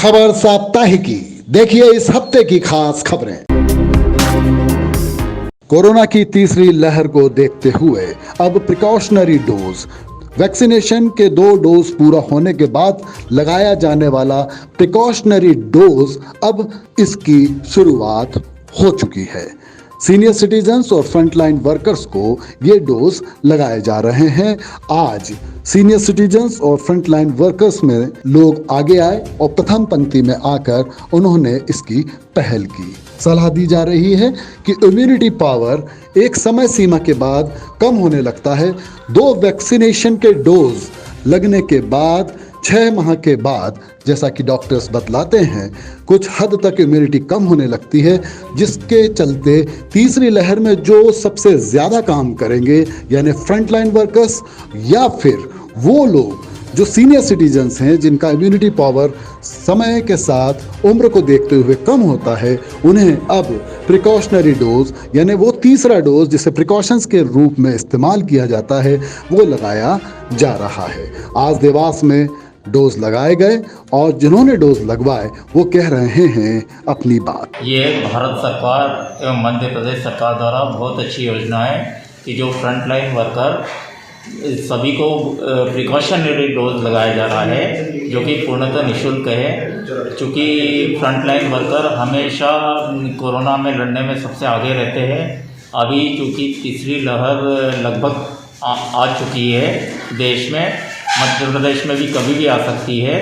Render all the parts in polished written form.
खबर साप्ताहिकी, देखिए इस हफ्ते की खास खबरें। कोरोना की तीसरी लहर को देखते हुए अब प्रिकॉशनरी डोज, वैक्सीनेशन के 2 डोज पूरा होने के बाद लगाया जाने वाला प्रिकॉशनरी डोज, अब इसकी शुरुआत हो चुकी है। सीनियर सिटीजन्स और फ्रंटलाइन वर्कर्स को ये डोज लगाए जा रहे हैं। आज सीनियर सिटीजन्स और फ्रंटलाइन वर्कर्स में लोग आगे आए और प्रथम पंक्ति में आकर उन्होंने इसकी पहल की। सलाह दी जा रही है कि इम्यूनिटी पावर एक समय सीमा के बाद कम होने लगता है। 2 वैक्सीनेशन के डोज लगने के बाद 6 माह के बाद, जैसा कि डॉक्टर्स बतलाते हैं, कुछ हद तक इम्यूनिटी कम होने लगती है, जिसके चलते तीसरी लहर में जो सबसे ज़्यादा काम करेंगे, यानी फ्रंटलाइन वर्कर्स या फिर वो लोग जो सीनियर सिटीजन्स हैं, जिनका इम्यूनिटी पावर समय के साथ उम्र को देखते हुए कम होता है, उन्हें अब प्रिकॉशनरी डोज यानी वो तीसरा डोज जिसे प्रिकॉशंस के रूप में इस्तेमाल किया जाता है, वो लगाया जा रहा है। आज देवास में डोज लगाए गए और जिन्होंने डोज लगवाए वो कह रहे हैं अपनी बात। ये भारत सरकार एवं मध्य प्रदेश सरकार द्वारा बहुत अच्छी योजना है कि जो फ्रंटलाइन वर्कर सभी को प्रिकॉशनरी डोज लगाया जा रहा है, जो कि पूर्णतः निःशुल्क है। चूँकि फ्रंटलाइन वर्कर हमेशा कोरोना में लड़ने में सबसे आगे रहते हैं। अभी चूँकि तीसरी लहर लगभग आ चुकी है देश में, मध्य प्रदेश में भी कभी भी आ सकती है।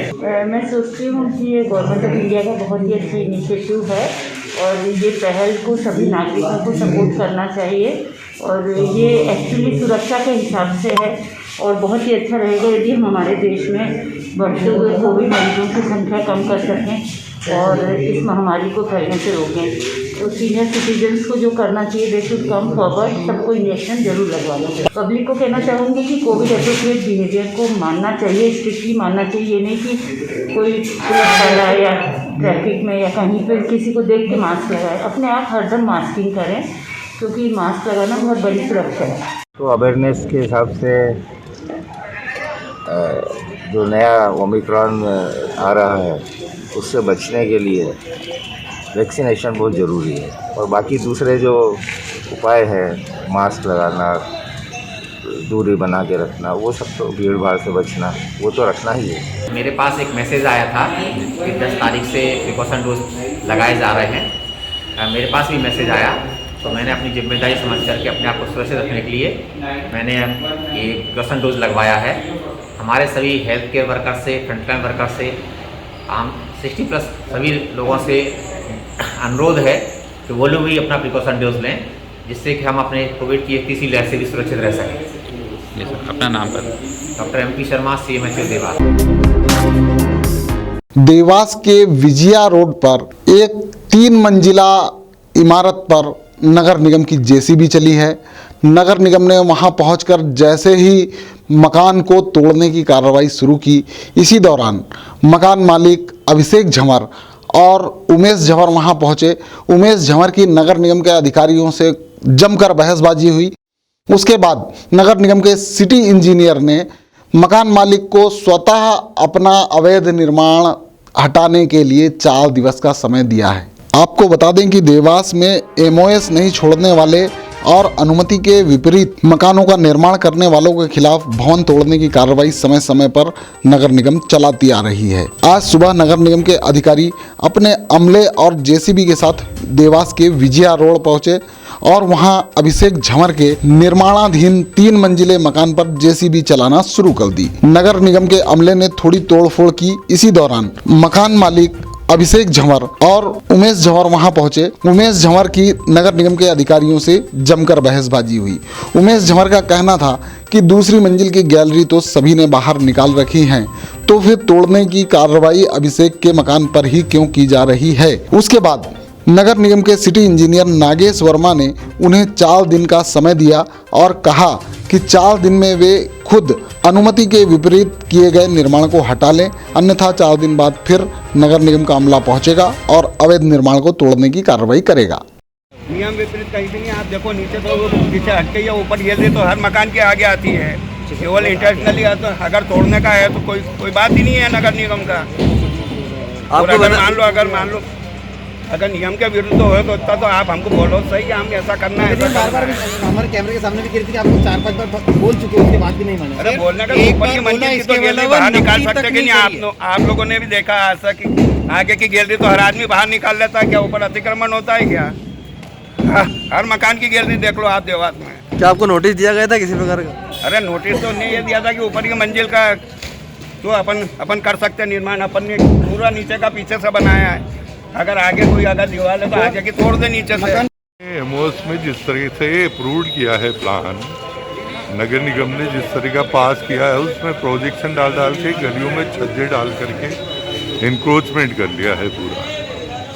मैं सोचती हूँ कि ये गवर्नमेंट ऑफ इंडिया का बहुत ही अच्छा इनिशिएटिव है और ये पहल को सभी नागरिकों को सपोर्ट करना चाहिए और ये एक्चुअली सुरक्षा के हिसाब से है और बहुत ही अच्छा रहेगा यदि हम हमारे देश में बढ़ते हुए कोविड मरीजों की संख्या कम कर सकें और इस महामारी को फैलने से रोकें। तो सीनियर सिटीजन्स को जो करना चाहिए, दे शुड कम फॉरवर्ड, सबको इंजेक्शन जरूर लगवाना चाहिए। पब्लिक को कहना चाहूँगी कि कोविड एप्रोप्रिएट बिहेवियर को मानना चाहिए, स्ट्रिक्टली मानना चाहिए। ये नहीं कि कोई पुलिस वाला या ट्रैफिक में या कहीं पर किसी को देख के मास्क लगाए। अपने आप हरदम मास्किंग करें क्योंकि मास्क लगाना बहुत बड़ी सुरक्षा है। तो अवेयरनेस के हिसाब से जो नया ओमिक्रॉन आ रहा है उससे बचने के लिए वैक्सीनेशन बहुत ज़रूरी है और बाकी दूसरे जो उपाय है, मास्क लगाना, दूरी बना के रखना, वो सब तो भीड़ भाड़ से बचना, वो तो रखना ही है। मेरे पास एक मैसेज आया था कि 10 तारीख से प्रिकॉशन डोज लगाए जा रहे हैं। मेरे पास भी मैसेज आया तो मैंने अपनी जिम्मेदारी समझ करके अपने आप को सुरक्षित रखने के लिए मैंने ये प्रिकॉशन डोज लगवाया है। हमारे सभी हेल्थ केयर वर्कर से, फ्रंटलाइन वर्कर से, हम 60+ सभी लोगों से अनुरोध है कि वो लोग भी अपना प्रिकॉशन डोज लें, जिससे कि हम अपने कोविड की एक तीसरी लहर से भी सुरक्षित रह सकें। जी सर, अपना नाम पर। Doctor MP Sharma, CMHO Dewas. Dewas के विजया रोड पर एक 3 मंजिला इमारत पर नगर निगम की JCB चली है। नगर निगम ने वहां पहुंचकर जैसे ही मकान को तोड़ने की कार्रवाई शुरू की, इसी दौरान मकान मालिक अभिषेक झंवर और उमेश झंवर वहां पहुंचे। उमेश झंवर की नगर निगम के अधिकारियों से जमकर बहसबाजी हुई। उसके बाद नगर निगम के सिटी इंजीनियर ने मकान मालिक को स्वतः अपना अवैध निर्माण हटाने के लिए 4 दिवस का समय दिया है। आपको बता दें कि देवास में MOS नहीं छोड़ने वाले और अनुमति के विपरीत मकानों का निर्माण करने वालों के खिलाफ भवन तोड़ने की कार्रवाई समय समय पर नगर निगम चलाती आ रही है। आज सुबह नगर निगम के अधिकारी अपने अमले और JCB के साथ देवास के विजया रोड पहुंचे और वहां अभिषेक झंवर के निर्माणाधीन 3 मंजिले मकान पर JCB चलाना शुरू कर दी। नगर निगम के अमले ने थोड़ी तोड़फोड़ की। इसी दौरान मकान मालिक अभिषेक झंवर और उमेश झंवर वहां पहुंचे। उमेश झंवर की नगर निगम के अधिकारियों से जमकर बहसबाजी हुई। उमेश झंवर का कहना था कि दूसरी मंजिल की गैलरी तो सभी ने बाहर निकाल रखी हैं, तो फिर तोड़ने की कार्रवाई अभिषेक के मकान पर ही क्यों की जा रही है। उसके बाद नगर निगम के सिटी इंजीनियर नागेश वर्मा ने उन्हें 4 दिन का समय दिया और कहा कि 4 दिन में वे खुद अनुमति के विपरीत किए गए निर्माण को हटा लें, अन्यथा 4 दिन बाद फिर नगर निगम का अमला पहुंचेगा और अवैध निर्माण को तोड़ने की कार्रवाई करेगा। नियम विपरीत कहीं भी नहीं। आप देखो नीचे तो नीचे हटके या ऊपर गैलरी तो हर मकान के आगे आती है। केवल इंटरनेशनली अगर तोड़ने का है तो कोई बात ही नहीं है नगर निगम का। और अगर मान लो अगर नियम के विरुद्ध हो तो आप हमको बोलो सही कि हम ऐसा करना है, ऐसा बार बार हमारे कैमरे के सामने भी कह रही थी कि आपको 4-5 बार बोल चुके हो, उसके बाद भी नहीं माने। अरे बोलने का ऊपर की मंजिल की तो गैलरी बाहर निकाल सकते कि नहीं? आप लोगों ने भी देखा ऐसा कि आगे की गैलरी तो हर आदमी बाहर निकाल लेता है, क्या ऊपर अतिक्रमण होता है क्या? हर मकान की गैलरी देख लो आप देवास में। क्या आपको नोटिस दिया गया था किसी प्रकार का? अरे नोटिस तो नहीं ये दिया था कि ऊपर की मंजिल का तो अपन कर सकते हैं निर्माण, अपन ने पूरा नीचे का पीछे से बनाया है। अगर आगे कोई अगर दीवार है तो आगे की तोड़ दे नीचे से। एमओएस में जिस तरह से अप्रूव किया है प्लान, नगर निगम ने जिस तरह का पास किया है उसमें प्रोजेक्शन डाल के गलियों में छज्जे डाल करके इंक्रोचमेंट कर लिया है पूरा।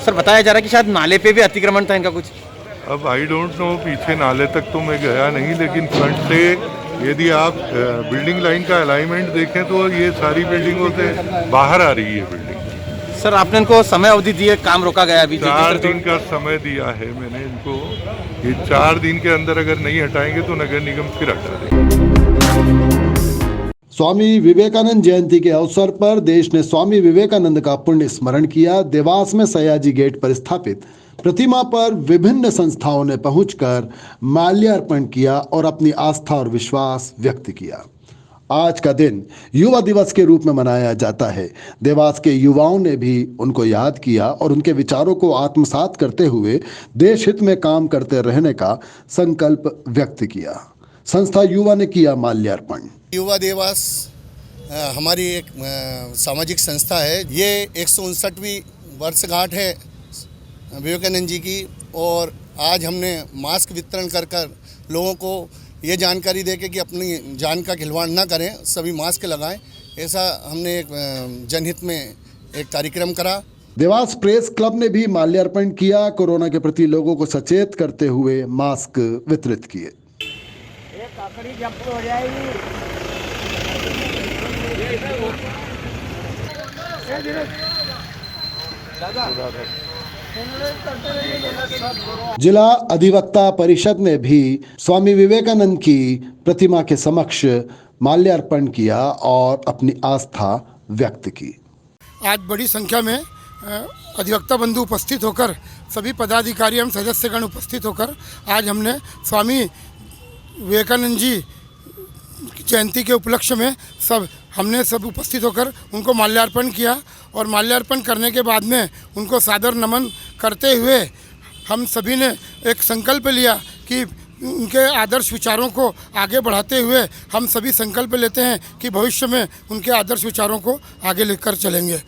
सर बताया जा रहा है कि शायद नाले पे भी अतिक्रमण था इनका कुछ। अब आई डोंट नो, पीछे नाले तक तो मैं गया नहीं, लेकिन फ्रंट से यदि आप बिल्डिंग लाइन का अलाइनमेंट देखें तो ये सारी बिल्डिंगों से बाहर आ रही है बिल्डिंग। सर आपने इनको समय अवधि दी है, काम रोका गया अभी? 4 दिन का समय दिया है मैंने इनको, ये 4 दिन के अंदर अगर नहीं हटाएंगे तो नगर निगम फिर हटा देंगे। स्वामी विवेकानंद जयंती के अवसर पर देश ने स्वामी विवेकानंद का पुण्य स्मरण किया। देवास में सयाजी गेट पर स्थापित प्रतिमा पर विभिन्न संस्थाओं ने पहुंचकर माल्यार्पण किया और अपनी आस्था और विश्वास व्यक्त किया। आज का दिन युवा दिवस के रूप में मनाया जाता है। देवास के युवाओं ने भी उनको याद किया और उनके विचारों को आत्मसात करते हुए देश हित में काम करते रहने का संकल्प व्यक्त किया। संस्था युवा ने किया माल्यार्पण। युवा देवास हमारी एक सामाजिक संस्था है। ये 159वीं वर्षगांठ है विवेकानंद जी की, और आज हमने मास्क वितरण कर लोगों को ये जानकारी दे के कि अपनी जान का खिलवाड़ ना करें, सभी मास्क लगाएं, ऐसा हमने एक जनहित में एक कार्यक्रम करा। देवास प्रेस क्लब ने भी माल्यार्पण किया। कोरोना के प्रति लोगों को सचेत करते हुए मास्क वितरित किए। जिला अधिवक्ता परिषद ने भी स्वामी विवेकानंद की प्रतिमा के समक्ष माल्यार्पण किया और अपनी आस्था व्यक्त की। आज बड़ी संख्या में अधिवक्ता बंधु उपस्थित होकर, सभी पदाधिकारी एवं सदस्यगण उपस्थित होकर आज हमने स्वामी विवेकानंद जी जयंती के उपलक्ष्य में हमने सब उपस्थित होकर उनको माल्यार्पण किया। और माल्यार्पण करने के बाद में उनको सादर नमन करते हुए हम सभी ने एक संकल्प लिया कि उनके आदर्श विचारों को आगे बढ़ाते हुए हम सभी संकल्प लेते हैं कि भविष्य में उनके आदर्श विचारों को आगे लेकर चलेंगे।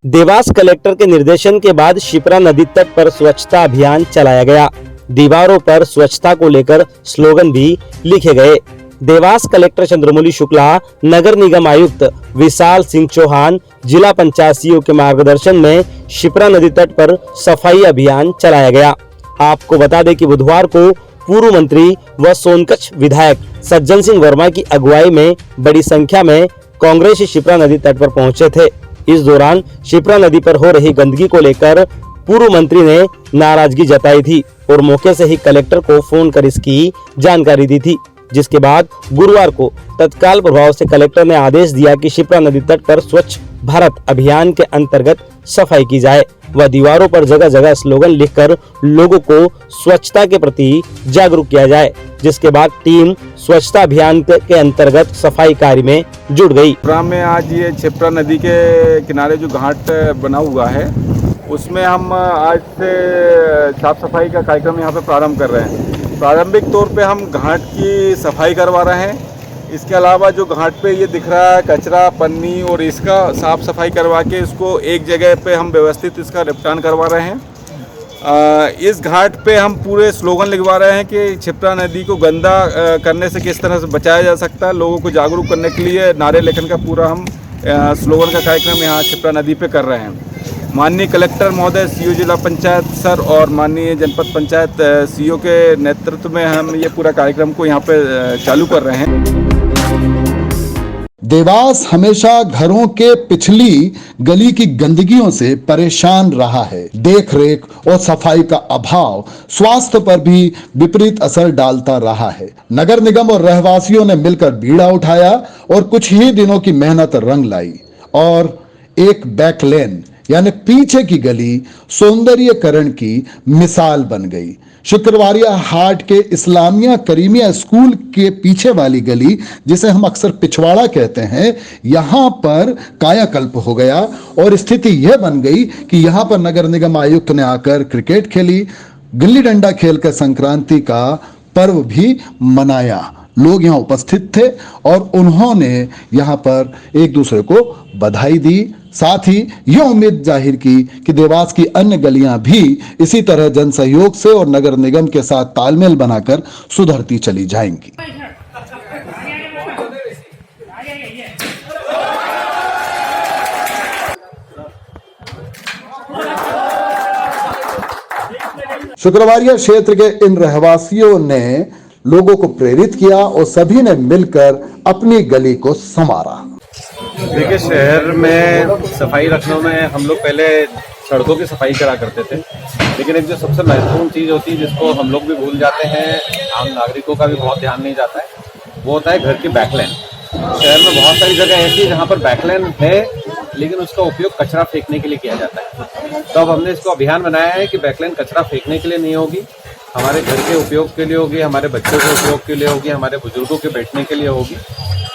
देवास कलेक्टर के निर्देशन के बाद शिप्रा नदी तट पर स्वच्छता अभियान चलाया गया। दीवारों पर स्वच्छता को लेकर स्लोगन भी लिखे गए। देवास कलेक्टर चंद्रमौली शुक्ला, नगर निगम आयुक्त विशाल सिंह चौहान, जिला पंचायत सीईओ के मार्गदर्शन में शिप्रा नदी तट पर सफाई अभियान चलाया गया। आपको बता दें कि बुधवार को पूर्व मंत्री व सोनकच्छ विधायक सज्जन सिंह वर्मा की अगुवाई में बड़ी संख्या में कांग्रेसी शिप्रा नदी तट पर पहुंचे थे। इस दौरान शिप्रा नदी पर हो रही गंदगी को लेकर पूर्व मंत्री ने नाराजगी जताई थी और मौके से ही कलेक्टर को फोन कर इसकी जानकारी दी थी, जिसके बाद गुरुवार को तत्काल प्रभाव से कलेक्टर ने आदेश दिया कि शिप्रा नदी तट पर स्वच्छ भारत अभियान के अंतर्गत सफाई की जाए व दीवारों पर जगह जगह स्लोगन लिखकर लोगों को स्वच्छता के प्रति जागरूक किया जाए, जिसके बाद टीम स्वच्छता अभियान के अंतर्गत सफाई कार्य में जुट गई। में आज ये शिप्रा नदी के किनारे जो घाट बना हुआ है उसमें हम आज से साफ सफाई का कार्यक्रम यहाँ पे प्रारंभ कर रहे हैं। प्रारंभिक तौर पे हम घाट की सफाई करवा रहे हैं। इसके अलावा जो घाट पे ये दिख रहा है कचरा, पन्नी और इसका साफ सफाई करवा के इसको एक जगह पे हम व्यवस्थित इसका निपटान करवा रहे हैं। इस घाट पे हम पूरे स्लोगन लिखवा रहे हैं कि शिप्रा नदी को गंदा करने से किस तरह से बचाया जा सकता है। लोगों को जागरूक करने के लिए नारे लेखन का पूरा हम स्लोगन का कार्यक्रम यहाँ शिप्रा नदी पे कर रहे हैं। माननीय कलेक्टर महोदय, सीईओ जिला पंचायत सर और माननीय जनपद पंचायत सीईओ के नेतृत्व में हम ये पूरा कार्यक्रम को यहाँ पे चालू कर रहे हैं। देवास हमेशा घरों के पिछली गली की गंदगियों से परेशान रहा है। देख रेख और सफाई का अभाव स्वास्थ्य पर भी विपरीत असर डालता रहा है। नगर निगम और रहवासियों ने मिलकर बीड़ा उठाया और कुछ ही दिनों की मेहनत रंग लाई और एक बैक लेन यानी पीछे की गली सौंदर्यकरण की मिसाल बन गई। शुक्रवारिया हाट के इस्लामिया करीमिया स्कूल के पीछे वाली गली, जिसे हम अक्सर पिछवाड़ा कहते हैं, यहां पर कायाकल्प हो गया और स्थिति यह बन गई कि यहां पर नगर निगम आयुक्त ने आकर क्रिकेट खेली, गिल्ली डंडा खेल कर संक्रांति का पर्व भी मनाया। लोग यहाँ उपस्थित थे और उन्होंने यहाँ पर एक दूसरे को बधाई दी, साथ ही यह उम्मीद जाहिर की कि देवास की अन्य गलियां भी इसी तरह जन सहयोग से और नगर निगम के साथ तालमेल बनाकर सुधरती चली जाएंगी। शुक्रवारिया क्षेत्र के इन रहवासियों ने लोगों को प्रेरित किया और सभी ने मिलकर अपनी गली को संवारा। देखिए, शहर में सफाई रखने में हम लोग पहले सड़कों की सफाई करा करते थे, लेकिन एक जो सबसे महत्वपूर्ण चीज़ होती है जिसको हम लोग भी भूल जाते हैं, आम नागरिकों का भी बहुत ध्यान नहीं जाता है, वो होता है घर की बैकलाइन। शहर में बहुत सारी जगह ऐसी है जहाँ पर बैकलाइन है लेकिन उसका उपयोग कचरा फेंकने के लिए किया जाता है। तो अब हमने इसको अभियान बनाया है कि बैकलाइन कचरा फेंकने के लिए नहीं होगी, हमारे घर के उपयोग के लिए होगी, हमारे बच्चों के उपयोग के लिए होगी, हमारे बुजुर्गों के बैठने के लिए होगी।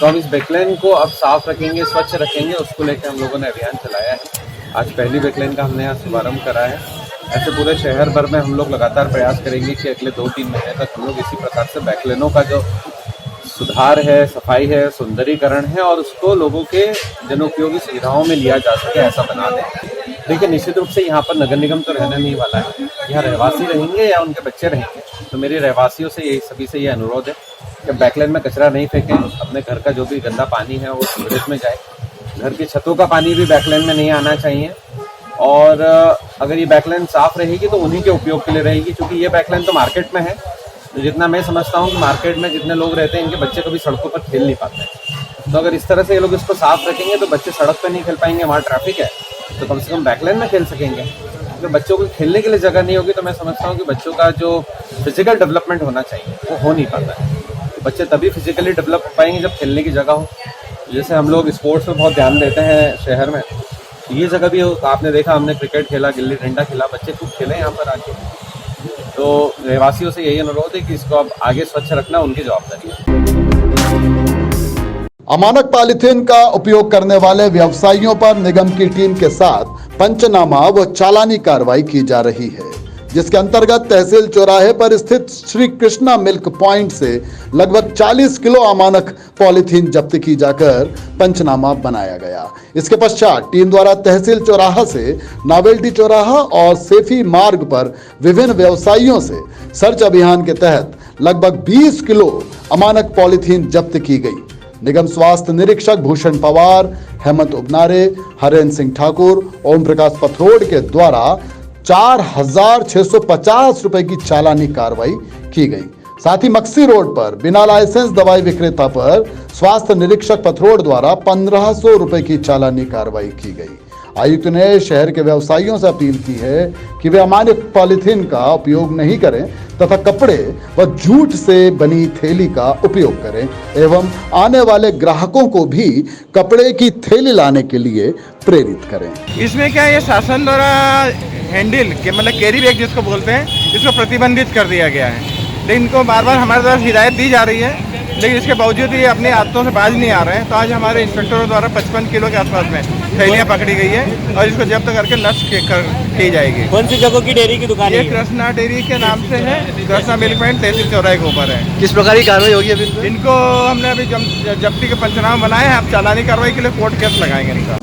तो हम इस बैकलाइन को अब साफ रखेंगे, स्वच्छ रखेंगे, उसको लेकर हम लोगों ने अभियान चलाया है। आज पहली बैकलाइन का हमने यहाँ शुभारम्भ करा है। ऐसे पूरे शहर भर में हम लोग लगातार प्रयास करेंगे कि अगले 2-3 महीने तक हम लोग इसी प्रकार से बैकलाइनों का जो सुधार है, सफाई है, सुंदरीकरण है और उसको लोगों के जनोपयोगी सुविधाओं में लिया जा सके, ऐसा बना दें। देखिए, निश्चित रूप से यहाँ पर नगर निगम तो रहना नहीं वाला है, यहाँ रहवासी रहेंगे या उनके बच्चे रहेंगे। तो मेरे रहवासियों से यही, सभी से ये अनुरोध है कि बैकलाइन में कचरा नहीं फेंकें, अपने घर का जो भी गंदा पानी है वो सीवरेज में जाए, घर की छतों का पानी भी बैकलाइन में नहीं आना चाहिए। और अगर ये बैकलाइन साफ रहेगी तो उन्हीं के उपयोग के लिए रहेगी, क्योंकि ये बैकलाइन तो मार्केट में है। तो जितना मैं समझता हूँ कि मार्केट में जितने लोग रहते हैं, इनके बच्चे कभी सड़कों पर खेल नहीं पाते हैं। तो अगर इस तरह से ये लोग इसको साफ रखेंगे तो बच्चे सड़क पर नहीं खेल पाएंगे, वहाँ ट्रैफिक है, तो कम से कम बैकलाइन में खेल सकेंगे। अगर बच्चों को खेलने के लिए जगह नहीं होगी तो मैं समझता हूँ कि बच्चों का जो फिजिकल डेवलपमेंट होना चाहिए वो हो नहीं पाता है। तो बच्चे तभी फिजिकली डेवलप हो पाएंगे जब खेलने की जगह हो। जैसे हम लोग स्पोर्ट्स में बहुत ध्यान देते हैं शहर में, ये जगह भी आपने देखा, हमने क्रिकेट खेला, गिल्ली डंडा खेला, बच्चे खूब खेले यहाँ पर आके। तो रहवासियों से यही अनुरोध है कि इसको अब आगे स्वच्छ रखना उनकी जवाबदारी है। अमानक पॉलीथीन का उपयोग करने वाले व्यवसायियों पर निगम की टीम के साथ पंचनामा व चालानी कार्रवाई की जा रही है, जिसके अंतर्गत तहसील चौराहे पर स्थित श्री कृष्णा मिल्क पॉइंट से लगभग 40 किलो अमानक पॉलीथीन जब्त की जाकर पंचनामा बनाया गया। इसके पश्चात टीम द्वारा तहसील चौराहा से नावेल्टी चौराहा और सेफी मार्ग पर विभिन्न व्यवसायियों से सर्च अभियान के तहत लगभग 20 किलो अमानक पॉलीथीन जब्त की गई। निगम स्वास्थ्य निरीक्षक भूषण पवार, हेमंत उबनारे, हरेंद्र सिंह ठाकुर, ओम प्रकाश पथरोड के द्वारा 4,650 रुपए की चालानी कार्रवाई की गई। साथ ही मक्सी रोड पर बिना लाइसेंस दवाई विक्रेता पर स्वास्थ्य निरीक्षक पथरोड द्वारा 1,500 रुपए की चालानी कार्रवाई की गई। आयुक्त ने शहर के व्यवसायियों से अपील की है कि वे अमानक पॉलीथीन का उपयोग नहीं करें तथा कपड़े व जूट से बनी थैली का उपयोग करें एवं आने वाले ग्राहकों को भी कपड़े की थैली लाने के लिए प्रेरित करें। इसमें क्या है, ये शासन द्वारा हैंडल के मतलब कैरी बैग जिसको बोलते हैं, इसको प्रतिबंधित कर दिया गया है। लेकिन इनको बार बार हमारे द्वारा हिदायत दी जा रही है, लेकिन इसके बावजूद ये अपनी आदतों से बाज नहीं आ रहे हैं। तो आज हमारे इंस्पेक्टरों द्वारा 55 किलो के आसपास में थैलियाँ पकड़ी गई है और इसको जब्त करके नष्ट की जाएगी। कौन सी जगह की डेयरी की दुकान है? ये कृष्णा डेयरी के नाम से है, कृष्णा मिल्क पॉइंट तहसील चौराहे के ऊपर है। किस प्रकार की कार्रवाई होगी अभी? इनको हमने अभी जब्ती के पंचनामा बनाए हैं, अब चालानी कार्रवाई के लिए कोर्ट केस लगाएंगे इनका।